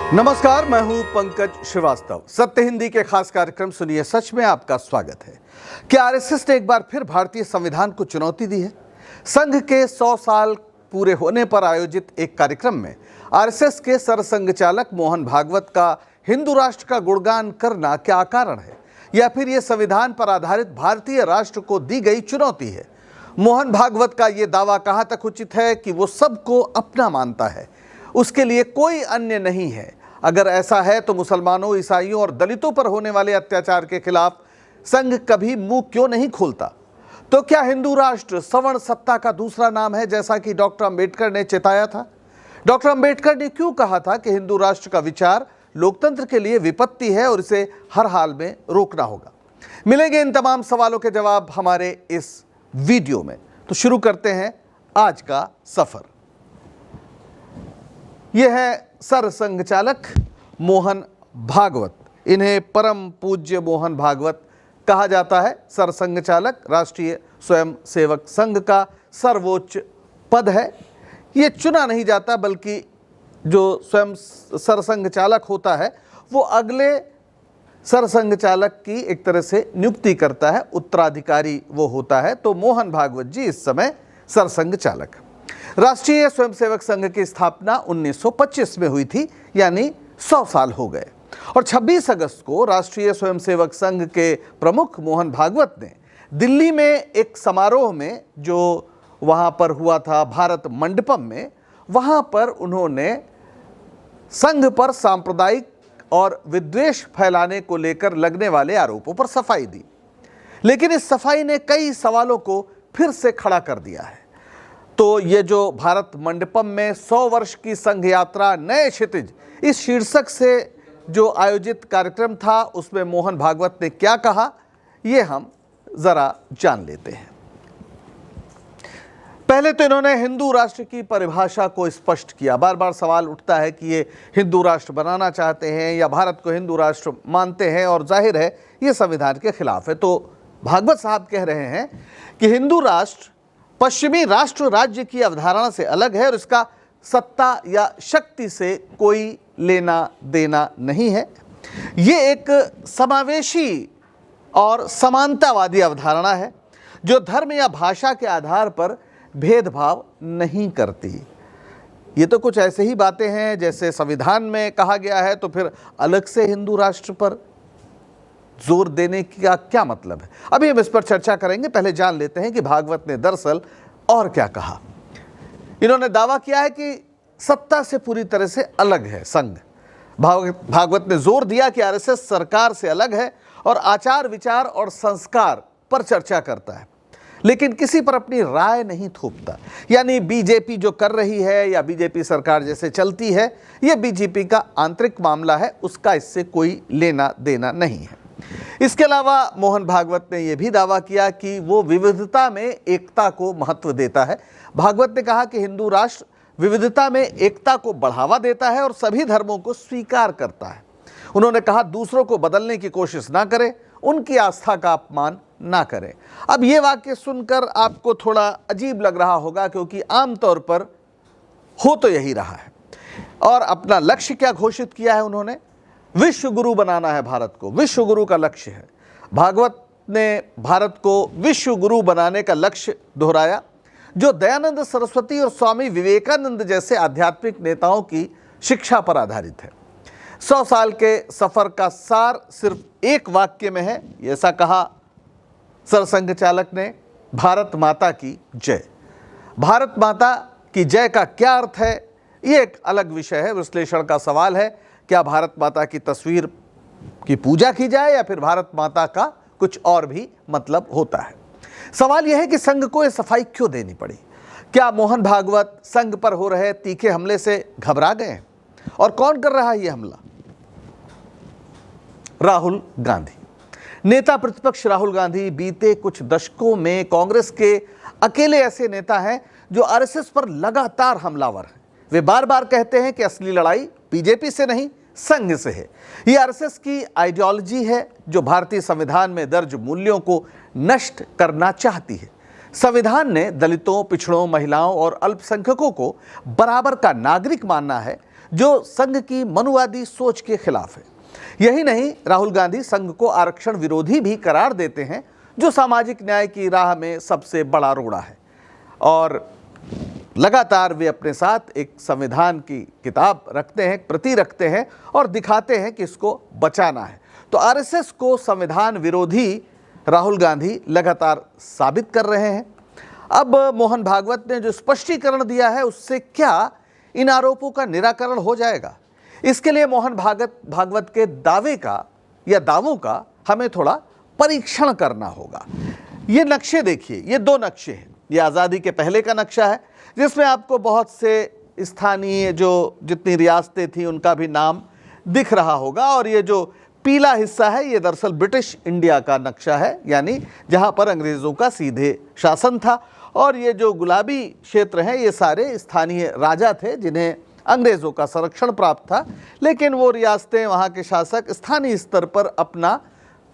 नमस्कार, मैं हूं पंकज श्रीवास्तव। सत्य हिंदी के खास कार्यक्रम सुनिए सच में आपका स्वागत है। क्या आरएसएस ने एक बार फिर भारतीय संविधान को चुनौती दी है? संघ के 100 साल पूरे होने पर आयोजित एक कार्यक्रम में आरएसएस के सरसंघ चालक मोहन भागवत का हिंदू राष्ट्र का गुणगान करना क्या कारण है, या फिर यह संविधान पर आधारित भारतीय राष्ट्र को दी गई चुनौती है? मोहन भागवत का यह दावा कहां तक उचित है कि वो सबको अपना मानता है, उसके लिए कोई अन्य नहीं है? अगर ऐसा है तो मुसलमानों, ईसाइयों और दलितों पर होने वाले अत्याचार के खिलाफ संघ कभी मुंह क्यों नहीं खोलता? तो क्या हिंदू राष्ट्र सवर्ण सत्ता का दूसरा नाम है, जैसा कि डॉक्टर अंबेडकर ने चेताया था? डॉक्टर अंबेडकर ने क्यों कहा था कि हिंदू राष्ट्र का विचार लोकतंत्र के लिए विपत्ति है और इसे हर हाल में रोकना होगा? मिलेंगे इन तमाम सवालों के जवाब हमारे इस वीडियो में। तो शुरू करते हैं आज का सफर। यह है सरसंघ चालक मोहन भागवत। इन्हें परम पूज्य मोहन भागवत कहा जाता है। सरसंघ चालक राष्ट्रीय स्वयं सेवक संघ का सर्वोच्च पद है। ये चुना नहीं जाता, बल्कि जो स्वयं सरसंघ चालक होता है वो अगले सरसंघ चालक की एक तरह से नियुक्ति करता है, उत्तराधिकारी वो होता है। तो मोहन भागवत जी इस समय सरसंघ चालक। राष्ट्रीय स्वयंसेवक संघ की स्थापना 1925 में हुई थी, यानी 100 साल हो गए। और 26 अगस्त को राष्ट्रीय स्वयंसेवक संघ के प्रमुख मोहन भागवत ने दिल्ली में एक समारोह में, जो वहां पर हुआ था भारत मंडपम में, वहां पर उन्होंने संघ पर सांप्रदायिक और विद्वेष फैलाने को लेकर लगने वाले आरोपों पर सफाई दी। लेकिन इस सफाई ने कई सवालों को फिर से खड़ा कर दिया है। तो ये जो भारत मंडपम में 100 वर्ष की संघ यात्रा नए क्षितिज, इस शीर्षक से जो आयोजित कार्यक्रम था, उसमें मोहन भागवत ने क्या कहा, ये हम जरा जान लेते हैं। पहले तो इन्होंने हिंदू राष्ट्र की परिभाषा को स्पष्ट किया। बार बार सवाल उठता है कि ये हिंदू राष्ट्र बनाना चाहते हैं या भारत को हिंदू राष्ट्र मानते हैं, और जाहिर है ये संविधान के खिलाफ है। तो भागवत साहब कह रहे हैं कि हिंदू राष्ट्र पश्चिमी राष्ट्र राज्य की अवधारणा से अलग है और इसका सत्ता या शक्ति से कोई लेना देना नहीं है। ये एक समावेशी और समानतावादी अवधारणा है जो धर्म या भाषा के आधार पर भेदभाव नहीं करती। ये तो कुछ ऐसे ही बातें हैं जैसे संविधान में कहा गया है, तो फिर अलग से हिंदू राष्ट्र पर जोर देने का क्या मतलब है? अभी हम इस पर चर्चा करेंगे। पहले जान लेते हैं कि भागवत ने दरअसल और क्या कहा। इन्होंने दावा किया है कि सत्ता से पूरी तरह से अलग है संघ। भागवत ने जोर दिया कि आरएसएस सरकार से अलग है और आचार विचार और संस्कार पर चर्चा करता है, लेकिन किसी पर अपनी राय नहीं थोपता। यानी बीजेपी जो कर रही है या बीजेपी सरकार जैसे चलती है, यह बीजेपी का आंतरिक मामला है, उसका इससे कोई लेना देना नहीं है। इसके अलावा मोहन भागवत ने यह भी दावा किया कि वो विविधता में एकता को महत्व देता है। भागवत ने कहा कि हिंदू राष्ट्र विविधता में एकता को बढ़ावा देता है और सभी धर्मों को स्वीकार करता है। उन्होंने कहा दूसरों को बदलने की कोशिश ना करें, उनकी आस्था का अपमान ना करें। अब ये वाक्य सुनकर आपको थोड़ा अजीब लग रहा होगा, क्योंकि आमतौर पर हो तो यही रहा है। और अपना लक्ष्य क्या घोषित किया है उन्होंने? विश्व गुरु बनाना है भारत को, विश्व गुरु का लक्ष्य है। भागवत ने भारत को विश्व गुरु बनाने का लक्ष्य दोहराया, जो दयानंद सरस्वती और स्वामी विवेकानंद जैसे आध्यात्मिक नेताओं की शिक्षा पर आधारित है। 100 साल के सफर का सार सिर्फ एक वाक्य में है। ऐसा कहा सरसंघ चालक ने, भारत माता की जय। भारत माता की जय का क्या अर्थ है, ये एक अलग विषय है, विश्लेषण का सवाल है। क्या भारत माता की तस्वीर की पूजा की जाए या फिर भारत माता का कुछ और भी मतलब होता है? सवाल यह है कि संघ को यह सफाई क्यों देनी पड़ी? क्या मोहन भागवत संघ पर हो रहे तीखे हमले से घबरा गए? और कौन कर रहा है यह हमला? राहुल गांधी। नेता प्रतिपक्ष राहुल गांधी बीते कुछ दशकों में कांग्रेस के अकेले ऐसे नेता हैं जो आरएसएस पर लगातार हमलावर हैं। वे बार बार कहते हैं कि असली लड़ाई बीजेपी से नहीं, संघ से है। ये आरएसएस की आइडियोलॉजी है जो भारतीय संविधान में दर्ज मूल्यों को नष्ट करना चाहती है। संविधान ने दलितों, पिछड़ों, महिलाओं और अल्पसंख्यकों को बराबर का नागरिक मानना है, जो संघ की मनुवादी सोच के खिलाफ है। यही नहीं, राहुल गांधी संघ को आरक्षण विरोधी भी करार देते हैं, जो सामाजिक न्याय की राह में सबसे बड़ा रोड़ा है। और लगातार वे अपने साथ एक संविधान की किताब रखते हैं, प्रति रखते हैं और दिखाते हैं कि इसको बचाना है। तो आरएसएस को संविधान विरोधी राहुल गांधी लगातार साबित कर रहे हैं। अब मोहन भागवत ने जो स्पष्टीकरण दिया है, उससे क्या इन आरोपों का निराकरण हो जाएगा? इसके लिए मोहन भागवत के दावों का हमें थोड़ा परीक्षण करना होगा। ये नक्शे देखिए, ये दो नक्शे हैं। ये आज़ादी के पहले का नक्शा है, जिसमें आपको बहुत से स्थानीय जितनी रियासतें थी उनका भी नाम दिख रहा होगा। और ये जो पीला हिस्सा है, ये दरअसल ब्रिटिश इंडिया का नक्शा है, यानी जहां पर अंग्रेज़ों का सीधे शासन था। और ये जो गुलाबी क्षेत्र हैं, ये सारे स्थानीय राजा थे जिन्हें अंग्रेज़ों का संरक्षण प्राप्त था, लेकिन वो रियासतें, वहाँ के शासक स्थानीय स्तर पर अपना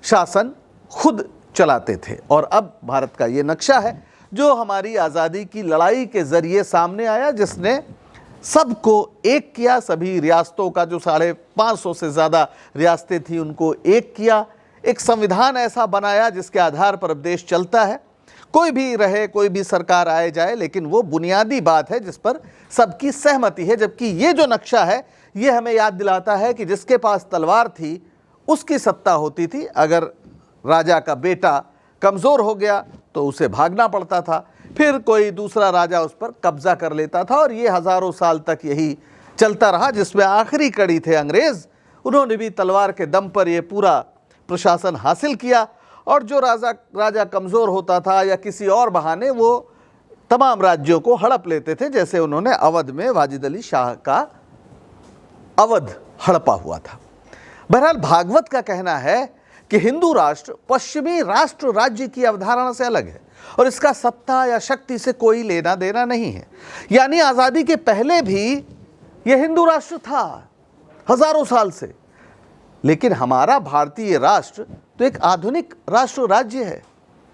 शासन खुद चलाते थे। और अब भारत का ये नक्शा है जो हमारी आज़ादी की लड़ाई के ज़रिए सामने आया, जिसने सबको एक किया। सभी रियासतों का जो 550 से ज़्यादा रियासतें थी उनको एक किया। एक संविधान ऐसा बनाया जिसके आधार पर अब देश चलता है। कोई भी रहे, कोई भी सरकार आए जाए, लेकिन वो बुनियादी बात है जिस पर सबकी सहमति है। जबकि ये जो नक्शा है, ये हमें याद दिलाता है कि जिसके पास तलवार थी उसकी सत्ता होती थी। अगर राजा का बेटा कमज़ोर हो गया तो उसे भागना पड़ता था, फिर कोई दूसरा राजा उस पर कब्जा कर लेता था। और ये हज़ारों साल तक यही चलता रहा, जिसमें आखिरी कड़ी थे अंग्रेज़। उन्होंने भी तलवार के दम पर ये पूरा प्रशासन हासिल किया। और जो राजा कमज़ोर होता था या किसी और बहाने, वो तमाम राज्यों को हड़प लेते थे। जैसे उन्होंने अवध में वाजिद अली शाह का अवध हड़पा हुआ था। बहरहाल भागवत का कहना है कि हिंदू राष्ट्र पश्चिमी राष्ट्र राज्य की अवधारणा से अलग है और इसका सत्ता या शक्ति से कोई लेना देना नहीं है। यानी आज़ादी के पहले भी यह हिंदू राष्ट्र था, हजारों साल से। लेकिन हमारा भारतीय राष्ट्र तो एक आधुनिक राष्ट्र राज्य है।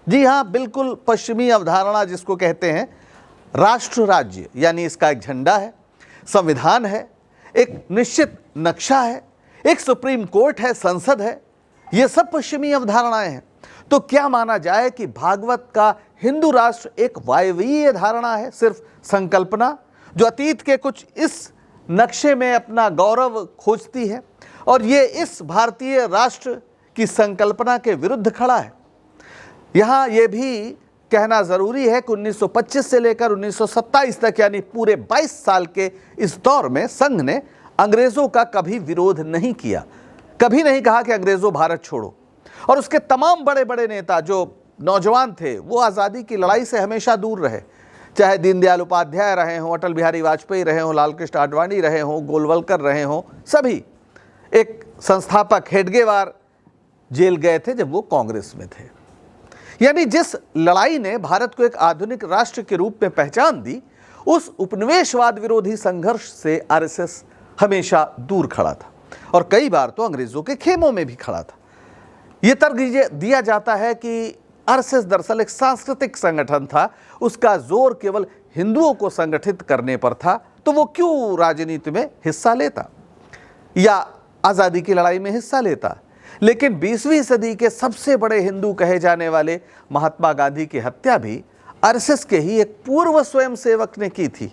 जी हाँ, बिल्कुल पश्चिमी अवधारणा जिसको कहते हैं राष्ट्र राज्य, यानी इसका एक झंडा है, संविधान है, एक निश्चित नक्शा है, एक सुप्रीम कोर्ट है, संसद है। ये सब पश्चिमी अवधारणाएं हैं। तो क्या माना जाए कि भागवत का हिंदू राष्ट्र एक वायवीय धारणा है, सिर्फ संकल्पना, जो अतीत के कुछ इस नक्शे में अपना गौरव खोजती है और ये इस भारतीय राष्ट्र की संकल्पना के विरुद्ध खड़ा है? यहाँ ये भी कहना ज़रूरी है कि 1925 से लेकर 1927 तक, यानी पूरे 22 साल के इस दौर में संघ ने अंग्रेज़ों का कभी विरोध नहीं किया। कभी नहीं कहा कि अंग्रेज़ों भारत छोड़ो। और उसके तमाम बड़े बड़े नेता जो नौजवान थे, वो आज़ादी की लड़ाई से हमेशा दूर रहे। चाहे दीनदयाल उपाध्याय रहे हों, अटल बिहारी वाजपेयी रहे हों, लाल कृष्ण आडवाणी रहे हों, गोलवलकर रहे हों, सभी। एक संस्थापक हेडगेवार जेल गए थे जब वो कांग्रेस में थे। यानी जिस लड़ाई ने भारत को एक आधुनिक राष्ट्र के रूप में पहचान दी, उस उपनिवेशवाद विरोधी संघर्ष से आरएसएस हमेशा दूर खड़ा था और कई बार तो अंग्रेजों के खेमों में भी खड़ा था। ये तर्क दिया जाता है कि आरएसएस दरअसल एक सांस्कृतिक संगठन था, उसका जोर केवल हिंदुओं को संगठित करने पर था, तो वो क्यों राजनीति में हिस्सा लेता या आज़ादी की लड़ाई में हिस्सा लेता। लेकिन 20वीं सदी के सबसे बड़े हिंदू कहे जाने वाले महात्मा गांधी की हत्या भी आरएसएस के ही एक पूर्व स्वयंसेवक ने की थी।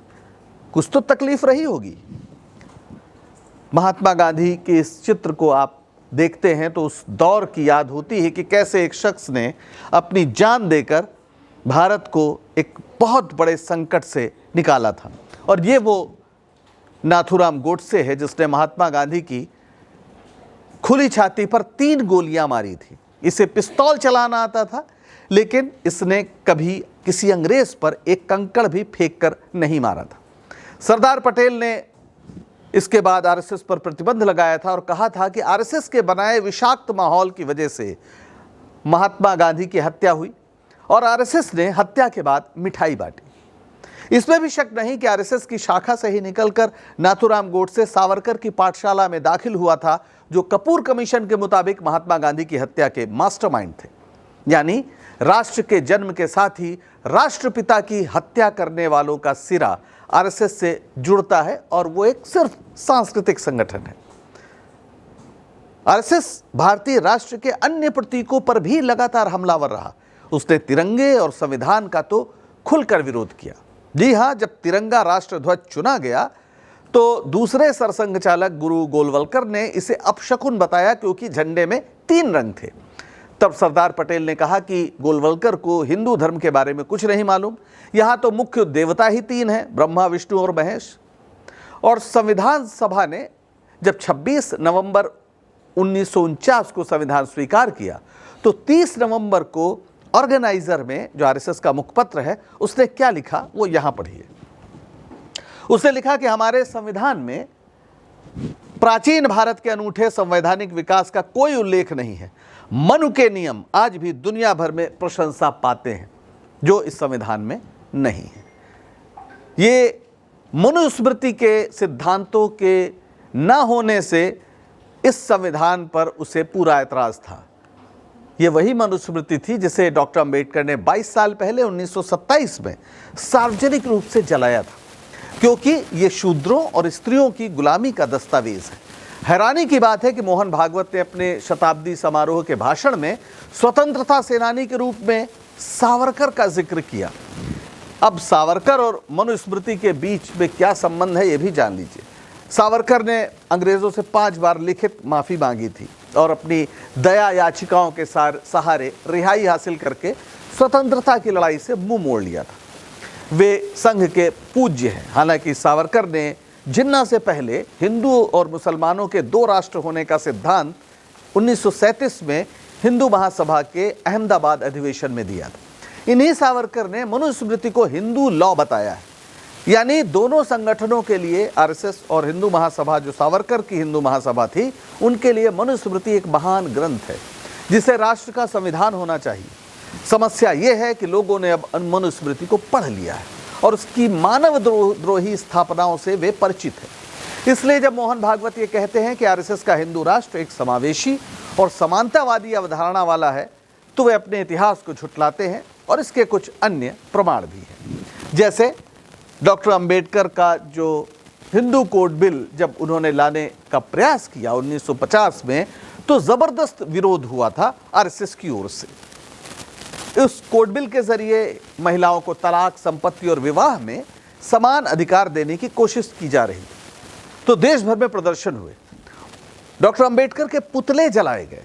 कुछ तो तकलीफ रही होगी। महात्मा गांधी के इस चित्र को आप देखते हैं तो उस दौर की याद होती है कि कैसे एक शख्स ने अपनी जान देकर भारत को एक बहुत बड़े संकट से निकाला था। और ये वो नाथूराम गोडसे है जिसने महात्मा गांधी की खुली छाती पर 3 गोलियां मारी थी। इसे पिस्तौल चलाना आता था, लेकिन इसने कभी किसी अंग्रेज पर एक कंकड़ भी फेंक कर नहीं मारा था। सरदार पटेल ने इसके बाद आरएसएस पर प्रतिबंध लगाया था और कहा था कि आरएसएस के बनाए विषाक्त माहौल की वजह से महात्मा गांधी की हत्या हुई और आरएसएस ने हत्या के बाद मिठाई बांटी। इसमें भी शक नहीं कि आरएसएस की शाखा से ही निकलकर नाथूराम गोडसे सावरकर की पाठशाला में दाखिल हुआ था, जो कपूर कमीशन के मुताबिक महात्मा गांधी की हत्या के मास्टरमाइंड थे। यानी राष्ट्र के जन्म के साथ ही राष्ट्रपिता की हत्या करने वालों का सिरा आरएसएस से जुड़ता है और वो एक सिर्फ सांस्कृतिक संगठन है। आरएसएस भारतीय राष्ट्र के अन्य प्रतीकों पर भी लगातार हमलावर रहा। उसने तिरंगे और संविधान का तो खुलकर विरोध किया। जी हां, जब तिरंगा राष्ट्र ध्वज चुना गया तो दूसरे सरसंघ चालक गुरु गोलवलकर ने इसे अपशकुन बताया, क्योंकि झंडे में 3 रंग थे। तब सरदार पटेल ने कहा कि गोलवलकर को हिंदू धर्म के बारे में कुछ नहीं मालूम, यहाँ तो मुख्य देवता ही 3 हैं, ब्रह्मा, विष्णु और महेश। और संविधान सभा ने जब 26 नवंबर 1949 को संविधान स्वीकार किया तो 30 नवंबर को ऑर्गेनाइजर में, जो आरएसएस का मुखपत्र है, उसने क्या लिखा वो यहां पढ़िए। उसने लिखा कि हमारे संविधान में प्राचीन भारत के अनूठे संवैधानिक विकास का कोई उल्लेख नहीं है। मनु के नियम आज भी दुनिया भर में प्रशंसा पाते हैं, जो इस संविधान में नहीं है। ये मनुस्मृति के सिद्धांतों के न होने से इस संविधान पर उसे पूरा ऐतराज था। ये वही मनुस्मृति थी जिसे डॉक्टर अंबेडकर ने 22 साल पहले 1927 में सार्वजनिक रूप से जलाया था, क्योंकि ये शूद्रों और स्त्रियों की गुलामी का दस्तावेज है। हैरानी की बात है कि मोहन भागवत ने अपने शताब्दी समारोह के भाषण में स्वतंत्रता सेनानी के रूप में सावरकर का जिक्र किया। अब सावरकर और मनुस्मृति के बीच में क्या संबंध है, ये भी जान लीजिए। सावरकर ने अंग्रेजों से 5 बार लिखित माफी मांगी थी और अपनी दया याचिकाओं के सहारे रिहाई हासिल करके स्वतंत्रता की लड़ाई से मुंह मोड़ लिया था। वे संघ के पूज्य हैं। हालांकि सावरकर ने जिन्ना से पहले हिंदू और मुसलमानों के 2 राष्ट्र होने का सिद्धांत 1937 में हिंदू महासभा के अहमदाबाद अधिवेशन में दिया था। इन्हीं सावरकर ने मनुस्मृति को हिंदू लॉ बताया है। यानी दोनों संगठनों के लिए, आरएसएस और हिंदू महासभा, जो सावरकर की हिंदू महासभा थी, उनके लिए मनुस्मृति एक महान ग्रंथ है जिसे राष्ट्र का संविधान होना चाहिए। समस्या यह है कि लोगों ने अब मनुस्मृति को पढ़ लिया है और उसकी मानव द्रोही स्थापनाओं से वे परिचित हैं। इसलिए जब मोहन भागवत ये कहते हैं कि आरएसएस का हिंदू राष्ट्र एक समावेशी और समानतावादी अवधारणा वाला है, तो वे अपने इतिहास को झुठलाते हैं और इसके कुछ अन्य प्रमाण भी हैं। जैसे डॉक्टर अंबेडकर का जो हिंदू कोड बिल जब उन्होंने लाने का प्रयास किया 1950 में, तो जबरदस्त विरोध हुआ था आरएसएस की ओर से। उस कोड बिल के जरिए महिलाओं को तलाक, संपत्ति और विवाह में समान अधिकार देने की कोशिश की जा रही, तो देश भर में प्रदर्शन हुए। डॉक्टर अंबेडकर के पुतले जलाए गए।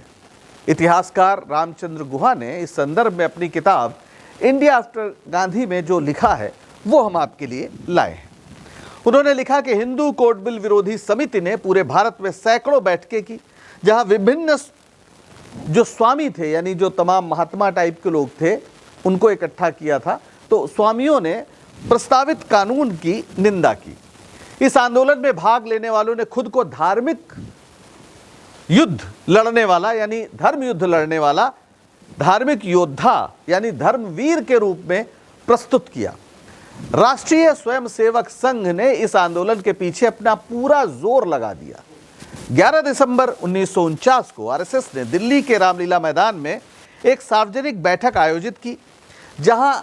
इतिहासकार रामचंद्र गुहा ने इस संदर्भ में अपनी किताब इंडिया आफ्टर गांधी में जो लिखा है वो हम आपके लिए लाए हैं। उन्होंने लिखा कि हिंदू कोड बिल विरोधी समिति ने पूरे भारत में सैकड़ों बैठकें की, जहां विभिन्न जो स्वामी थे, यानी जो तमाम महात्मा टाइप के लोग थे, उनको इकट्ठा किया था। तो स्वामियों ने प्रस्तावित कानून की निंदा की। इस आंदोलन में भाग लेने वालों ने खुद को धार्मिक युद्ध लड़ने वाला, यानी धर्म युद्ध लड़ने वाला धार्मिक योद्धा, यानी धर्मवीर के रूप में प्रस्तुत किया। राष्ट्रीय स्वयंसेवक संघ ने इस आंदोलन के पीछे अपना पूरा जोर लगा दिया। 11 दिसंबर 1949 को आरएसएस ने दिल्ली के रामलीला मैदान में एक सार्वजनिक बैठक आयोजित की, जहां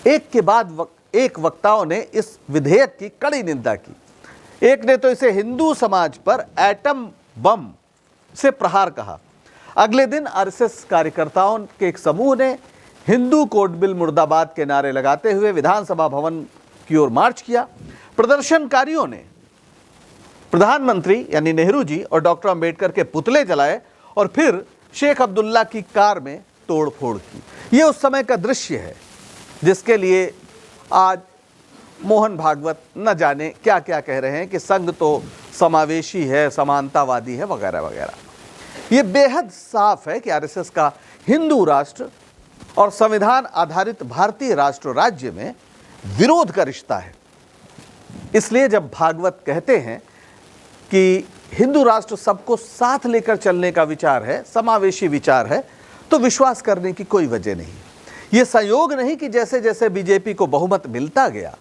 एक के बाद एक वक्ताओं ने इस विधेयक की कड़ी निंदा की। एक ने तो इसे हिंदू समाज पर एटम बम से प्रहार कहा। अगले दिन आरएसएस कार्यकर्ताओं के एक समूह ने हिंदू कोड बिल मुर्दाबाद के नारे लगाते हुए विधानसभा भवन की ओर मार्च किया। प्रदर्शनकारियों ने प्रधानमंत्री यानी नेहरू जी और डॉक्टर अंबेडकर के पुतले जलाए और फिर शेख अब्दुल्ला की कार में तोड़फोड़ की। ये उस समय का दृश्य है जिसके लिए आज मोहन भागवत न जाने क्या क्या कह रहे हैं कि संघ तो समावेशी है, समानतावादी है, वगैरह वगैरह। ये बेहद साफ है कि आरएसएस का हिंदू राष्ट्र और संविधान आधारित भारतीय राष्ट्र राज्य में विरोध का रिश्ता है। इसलिए जब भागवत कहते हैं कि हिंदू राष्ट्र सबको साथ लेकर चलने का विचार है, समावेशी विचार है, तो विश्वास करने की कोई वजह नहीं। ये संयोग नहीं कि जैसे जैसे बीजेपी को बहुमत मिलता गया,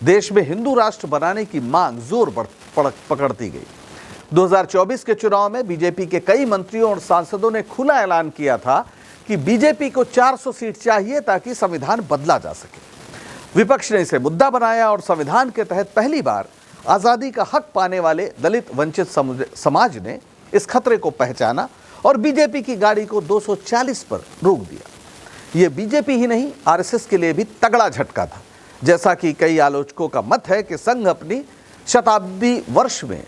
देश में हिंदू राष्ट्र बनाने की मांग जोर पकड़ती गई। 2024 के चुनाव में बीजेपी के कई मंत्रियों और सांसदों ने खुला ऐलान किया था कि बीजेपी को 400 सीट चाहिए ताकि संविधान बदला जा सके। विपक्ष ने इसे मुद्दा बनाया और संविधान के तहत पहली बार आज़ादी का हक पाने वाले दलित वंचित समाज ने इस खतरे को पहचाना और बीजेपी की गाड़ी को 240 पर रोक दिया। ये बीजेपी ही नहीं, आरएसएस के लिए भी तगड़ा झटका था। जैसा कि कई आलोचकों का मत है कि संघ अपनी शताब्दी वर्ष में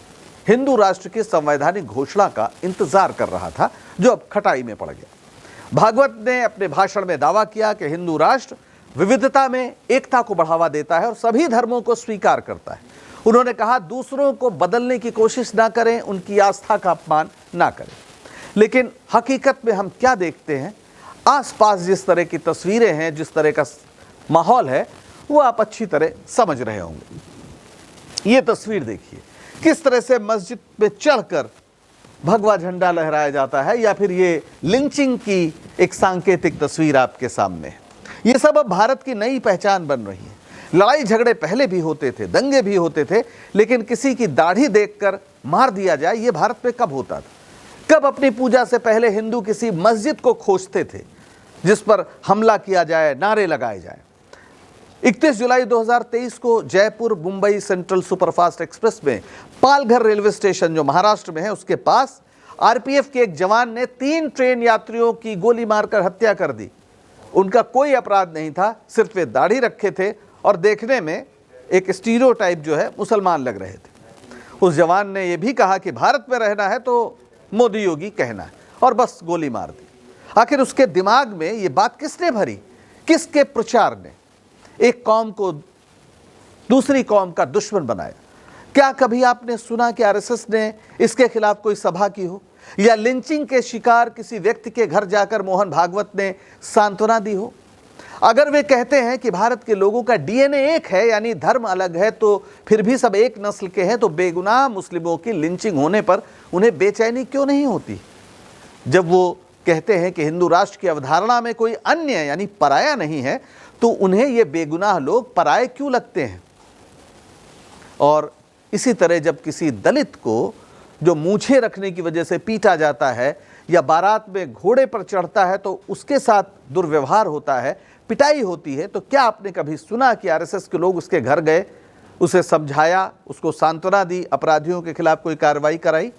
हिंदू राष्ट्र की संवैधानिक घोषणा का इंतजार कर रहा था, जो अब खटाई में पड़ गया। भागवत ने अपने भाषण में दावा किया कि हिंदू राष्ट्र विविधता में एकता को बढ़ावा देता है और सभी धर्मों को स्वीकार करता है। उन्होंने कहा, दूसरों को बदलने की कोशिश ना करें, उनकी आस्था का अपमान ना करें। लेकिन हकीकत में हम क्या देखते हैं, आसपास जिस तरह की तस्वीरें हैं, जिस तरह का माहौल है, वो आप अच्छी तरह समझ रहे होंगे। ये तस्वीर देखिए, किस तरह से मस्जिद में चढ़कर भगवा झंडा लहराया जाता है, या फिर ये लिंचिंग की एक सांकेतिक तस्वीर आपके सामने है। ये सब अब भारत की नई पहचान बन रही है। लड़ाई झगड़े पहले भी होते थे, दंगे भी होते थे, लेकिन किसी की दाढ़ी देखकर मार दिया जाए, ये भारत में कब होता था? कब अपनी पूजा से पहले हिंदू किसी मस्जिद को खोजते थे जिस पर हमला किया जाए, नारे लगाए जाए? 31 जुलाई 2023 को Jaipur Mumbai central superfast express में पालघर रेलवे स्टेशन, जो महाराष्ट्र में है, उसके पास आरपीएफ के एक जवान ने 3 ट्रेन यात्रियों की गोली मारकर हत्या कर दी। उनका कोई अपराध नहीं था, सिर्फ वे दाढ़ी रखे थे और देखने में एक स्टीरियोटाइप जो है मुसलमान लग रहे थे। उस जवान ने यह भी कहा कि भारत में रहना है तो मोदी योगी कहना है, और बस गोली मार दी। आखिर उसके दिमाग में ये बात किसने भरी? किसके प्रचार ने एक कौम को दूसरी कौम का दुश्मन बनाया? क्या कभी आपने सुना कि आरएसएस ने इसके खिलाफ कोई सभा की हो, या लिंचिंग के शिकार किसी व्यक्ति के घर जाकर मोहन भागवत ने सांत्वना दी हो? अगर वे कहते हैं कि भारत के लोगों का डीएनए एक है, यानी धर्म अलग है, तो फिर भी सब एक नस्ल के हैं, तो बेगुनाह मुस्लिमों की लिंचिंग होने पर उन्हें बेचैनी क्यों नहीं होती? जब वो कहते हैं कि हिंदू राष्ट्र की अवधारणा में कोई अन्य यानी पराया नहीं है, तो उन्हें ये बेगुनाह लोग पराये क्यों लगते हैं? और इसी तरह जब किसी दलित को जो मूछें रखने की वजह से पीटा जाता है, या बारात में घोड़े पर चढ़ता है तो उसके साथ दुर्व्यवहार होता है, पिटाई होती है, तो क्या आपने कभी सुना कि आरएसएस के लोग उसके घर गए, उसे समझाया, उसको सांत्वना दी, अपराधियों के खिलाफ कोई कार्रवाई कराई?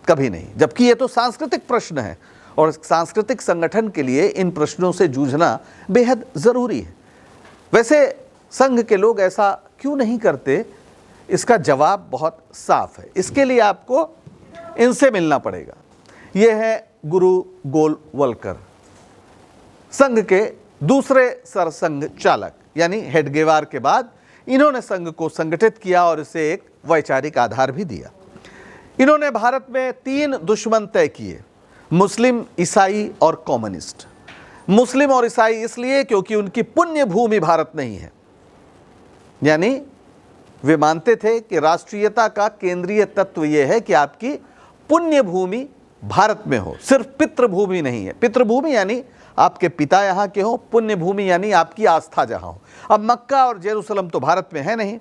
कभी नहीं। जबकि ये तो सांस्कृतिक प्रश्न है और सांस्कृतिक संगठन के लिए इन प्रश्नों से जूझना बेहद ज़रूरी है। वैसे संघ के लोग ऐसा क्यों नहीं करते, इसका जवाब बहुत साफ है। इसके लिए आपको इनसे मिलना पड़ेगा। ये है गुरु गोलवलकर, संघ के दूसरे सरसंघ चालक, यानी हेडगेवार के बाद इन्होंने संघ को संगठित किया और इसे एक वैचारिक आधार भी दिया। इन्होंने भारत में 3 दुश्मन तय किए, मुस्लिम, ईसाई और कम्युनिस्ट। मुस्लिम और ईसाई इसलिए क्योंकि उनकी पुण्य भूमि भारत नहीं है, यानी वे मानते थे कि राष्ट्रीयता का केंद्रीय तत्व यह है कि आपकी पुण्य भूमि भारत में हो, सिर्फ पितृभूमि नहीं है। पितृभूमि यानी आपके पिता यहाँ के हो, पुण्य भूमि यानी आपकी आस्था जहाँ हो। अब मक्का और जेरूसलम तो भारत में है नहीं,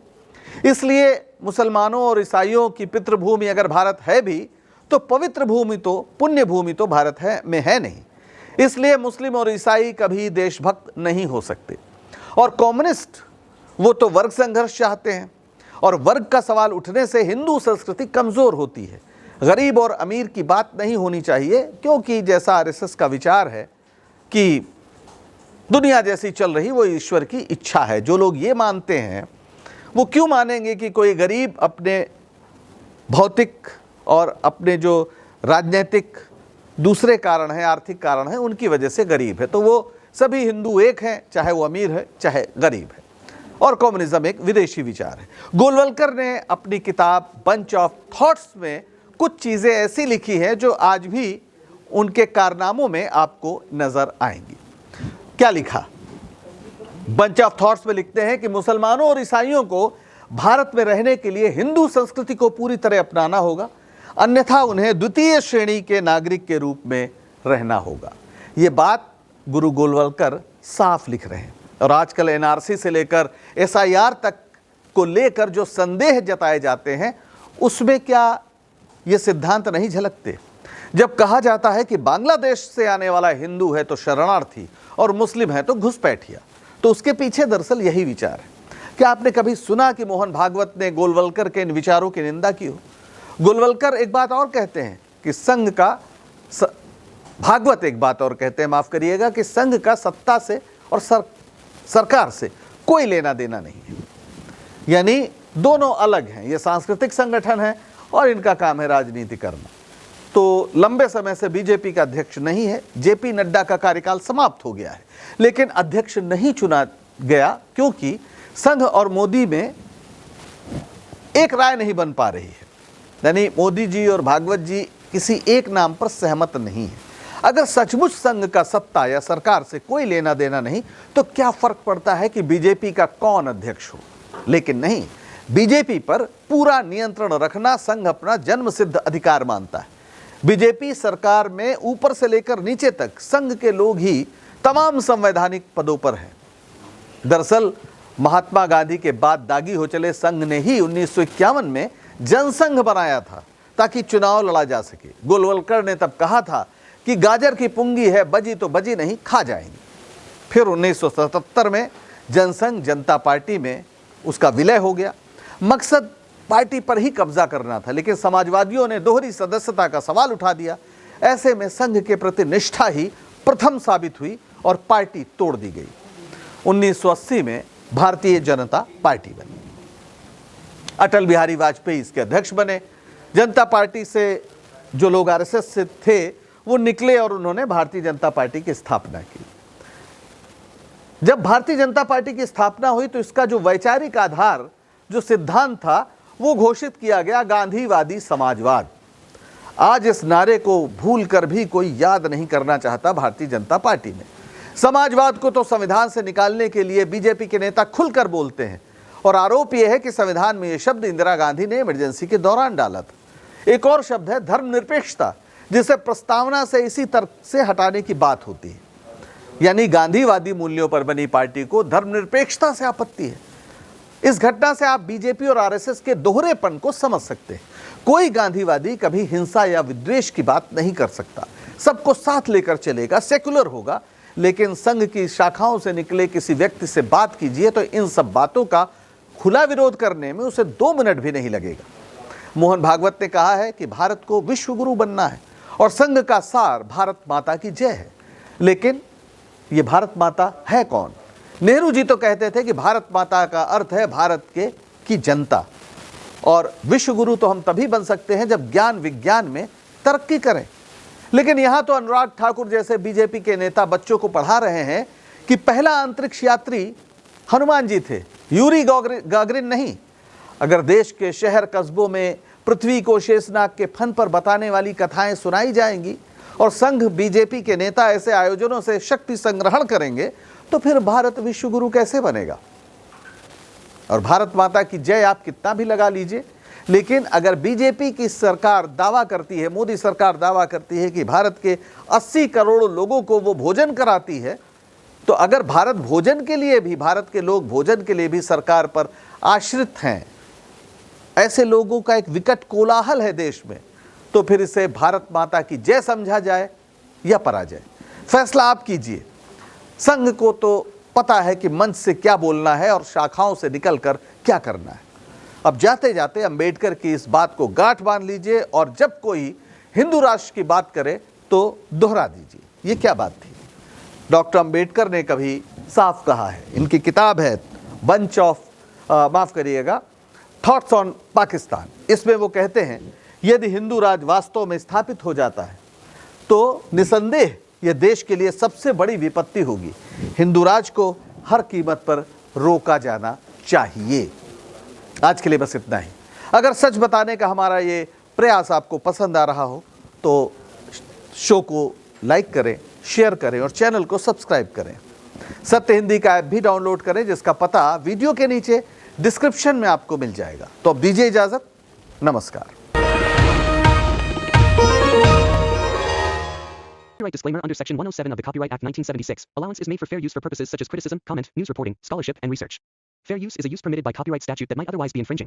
इसलिए मुसलमानों और ईसाइयों की पितृभूमि अगर भारत है भी, तो पवित्र भूमि तो, पुण्य भूमि तो भारत में है नहीं। इसलिए मुस्लिम और ईसाई कभी देशभक्त नहीं हो सकते। और कम्युनिस्ट, वो तो वर्ग संघर्ष चाहते हैं, और वर्ग का सवाल उठने से हिंदू संस्कृति कमज़ोर होती है। गरीब और अमीर की बात नहीं होनी चाहिए, क्योंकि जैसा आरएसएस का विचार है कि दुनिया जैसी चल रही वो ईश्वर की इच्छा है। जो लोग ये मानते हैं वो क्यों मानेंगे कि कोई गरीब अपने भौतिक और अपने जो राजनीतिक दूसरे कारण हैं, आर्थिक कारण हैं, उनकी वजह से गरीब है? तो वो सभी हिंदू एक हैं, चाहे वो अमीर है चाहे गरीब है। और कम्युनिज्म एक विदेशी विचार है। गोलवलकर ने अपनी किताब बंच ऑफ थॉट्स में कुछ चीज़ें ऐसी लिखी हैं जो आज भी उनके कारनामों में आपको नजर आएंगी। क्या लिखा? बंच ऑफ थॉट्स में लिखते हैं कि मुसलमानों और ईसाइयों को भारत में रहने के लिए हिंदू संस्कृति को पूरी तरह अपनाना होगा, अन्यथा उन्हें द्वितीय श्रेणी के नागरिक के रूप में रहना होगा। ये बात गुरु गोलवलकर साफ लिख रहे हैं। और आजकल एनआरसी से लेकर एसआईआर तक को लेकर जो संदेह जताए जाते हैं, उसमें क्या ये सिद्धांत नहीं झलकते? जब कहा जाता है कि बांग्लादेश से आने वाला हिंदू है तो शरणार्थी और मुस्लिम है तो घुसपैठिया, तो उसके पीछे दरअसल यही विचार है। क्या आपने कभी सुना कि मोहन भागवत ने गोलवलकर के इन विचारों की निंदा की हो? गोलवलकर एक बात और कहते हैं कि संघ का भागवत एक बात और कहते हैं, माफ करिएगा, कि संघ का सत्ता से और सरकार से कोई लेना देना नहीं है। यानी दोनों अलग हैं। ये सांस्कृतिक संगठन है और इनका काम है राजनीति करना। तो लंबे समय से बीजेपी का अध्यक्ष नहीं है। जेपी नड्डा का कार्यकाल समाप्त हो गया है, लेकिन अध्यक्ष नहीं चुना गया क्योंकि संघ और मोदी में एक राय नहीं बन पा रही है। यानी मोदी जी और भागवत जी किसी एक नाम पर सहमत नहीं है। अगर सचमुच संघ का सत्ता या सरकार से कोई लेना देना नहीं तो क्या फर्क पड़ता है कि बीजेपी का कौन अध्यक्ष हो? लेकिन नहीं, बीजेपी पर पूरा नियंत्रण रखना संघ अपना जन्मसिद्ध अधिकार मानता है। बीजेपी सरकार में ऊपर से लेकर नीचे तक संघ के लोग ही तमाम संवैधानिक पदों पर हैं। दरअसल महात्मा गांधी के बाद दागी हो चले संघ ने ही 1951 में जनसंघ बनाया था ताकि चुनाव लड़ा जा सके। गोलवलकर ने तब कहा था कि गाजर की पुंगी है, बजी तो बजी नहीं, खा जाएंगे। फिर 1977 में जनसंघ जनता पार्टी में उसका विलय हो गया। मकसद पार्टी पर ही कब्जा करना था, लेकिन समाजवादियों ने दोहरी सदस्यता का सवाल उठा दिया। ऐसे में संघ के प्रति निष्ठा ही प्रथम साबित हुई और पार्टी तोड़ दी गई। 1980 में भारतीय जनता पार्टी बनी। अटल बिहारी वाजपेयी इसके अध्यक्ष बने। जनता पार्टी से जो लोग आरएसएस से थे वो निकले और उन्होंने भारतीय जनता पार्टी की स्थापना की। जब भारतीय जनता पार्टी की स्थापना हुई तो इसका जो वैचारिक आधार, जो सिद्धांत था, वो घोषित किया गया गांधीवादी समाजवाद। आज इस नारे को भूलकर भी कोई याद नहीं करना चाहता भारतीय जनता पार्टी में। समाजवाद को तो संविधान से निकालने के लिए बीजेपी के नेता खुलकर बोलते हैं और आरोप यह है कि संविधान में यह शब्द इंदिरा गांधी ने इमरजेंसी के दौरान डाला था। एक और शब्द है धर्मनिरपेक्षता, जिसे प्रस्तावना से इसी तर्क से हटाने की बात होती है। यानी गांधीवादी मूल्यों पर बनी पार्टी को धर्मनिरपेक्षता से आपत्ति है। इस घटना से आप बीजेपी और आरएसएस के दोहरेपन को समझ सकते हैं। कोई गांधीवादी कभी हिंसा या विद्वेष की बात नहीं कर सकता, सबको साथ लेकर चलेगा, सेकुलर होगा। लेकिन संघ की शाखाओं से निकले किसी व्यक्ति से बात कीजिए तो इन सब बातों का खुला विरोध करने में उसे 2 मिनट भी नहीं लगेगा। मोहन भागवत ने कहा है कि भारत को विश्व गुरु बनना है और संघ का सार भारत माता की जय है। लेकिन ये भारत माता है कौन? नेहरू जी तो कहते थे कि भारत माता का अर्थ है भारत की जनता, और विश्व गुरु तो हम तभी बन सकते हैं जब ज्ञान विज्ञान में तरक्की करें। लेकिन यहां तो अनुराग ठाकुर जैसे बीजेपी के नेता बच्चों को पढ़ा रहे हैं कि पहला अंतरिक्ष यात्री हनुमान जी थे, यूरी गागरिन नहीं। अगर देश के शहर कस्बों में पृथ्वी को शेषनाग के फन पर बताने वाली कथाएं सुनाई जाएंगी और संघ बीजेपी के नेता ऐसे आयोजनों से शक्ति संग्रहण करेंगे तो फिर भारत विश्व गुरु कैसे बनेगा? और भारत माता की जय आप कितना भी लगा लीजिए, लेकिन अगर बीजेपी की सरकार दावा करती है, मोदी सरकार दावा करती है कि भारत के 80 करोड़ लोगों को वो भोजन कराती है, तो अगर भारत भोजन के लिए भी, भारत के लोग भोजन के लिए भी सरकार पर आश्रित हैं, ऐसे लोगों का एक विकट कोलाहल है देश में, तो फिर इसे भारत माता की जय समझा जाए या पराजय, फैसला आप कीजिए। संघ को तो पता है कि मंच से क्या बोलना है और शाखाओं से निकलकर क्या करना है। अब जाते जाते अंबेडकर की इस बात को गांठ बांध लीजिए और जब कोई हिंदू राष्ट्र की बात करे तो दोहरा दीजिए। ये क्या बात थी? डॉक्टर अंबेडकर ने कभी साफ कहा है, इनकी किताब है bunch of thoughts on Pakistan. इसमें वो कहते हैं यदि हिंदू राज वास्तव में स्थापित हो जाता है तो निसंदेह यह देश के लिए सबसे बड़ी विपत्ति होगी। हिंदू राज को हर कीमत पर रोका जाना चाहिए। आज के लिए बस इतना ही। अगर सच बताने का हमारा ये प्रयास आपको पसंद आ रहा हो तो शो को लाइक करें, शेयर करें और चैनल को सब्सक्राइब करें। सत्य हिंदी का ऐप भी डाउनलोड करें, जिसका पता वीडियो के नीचे डिस्क्रिप्शन में आपको मिल जाएगा। तो अब दीजिए इजाजत, नमस्कार। Copyright disclaimer under Section 107 of the Copyright Act 1976. Allowance is made for fair use for purposes such as criticism, comment, news reporting, scholarship, and research. Fair use is a use permitted by copyright statute that might otherwise be infringing.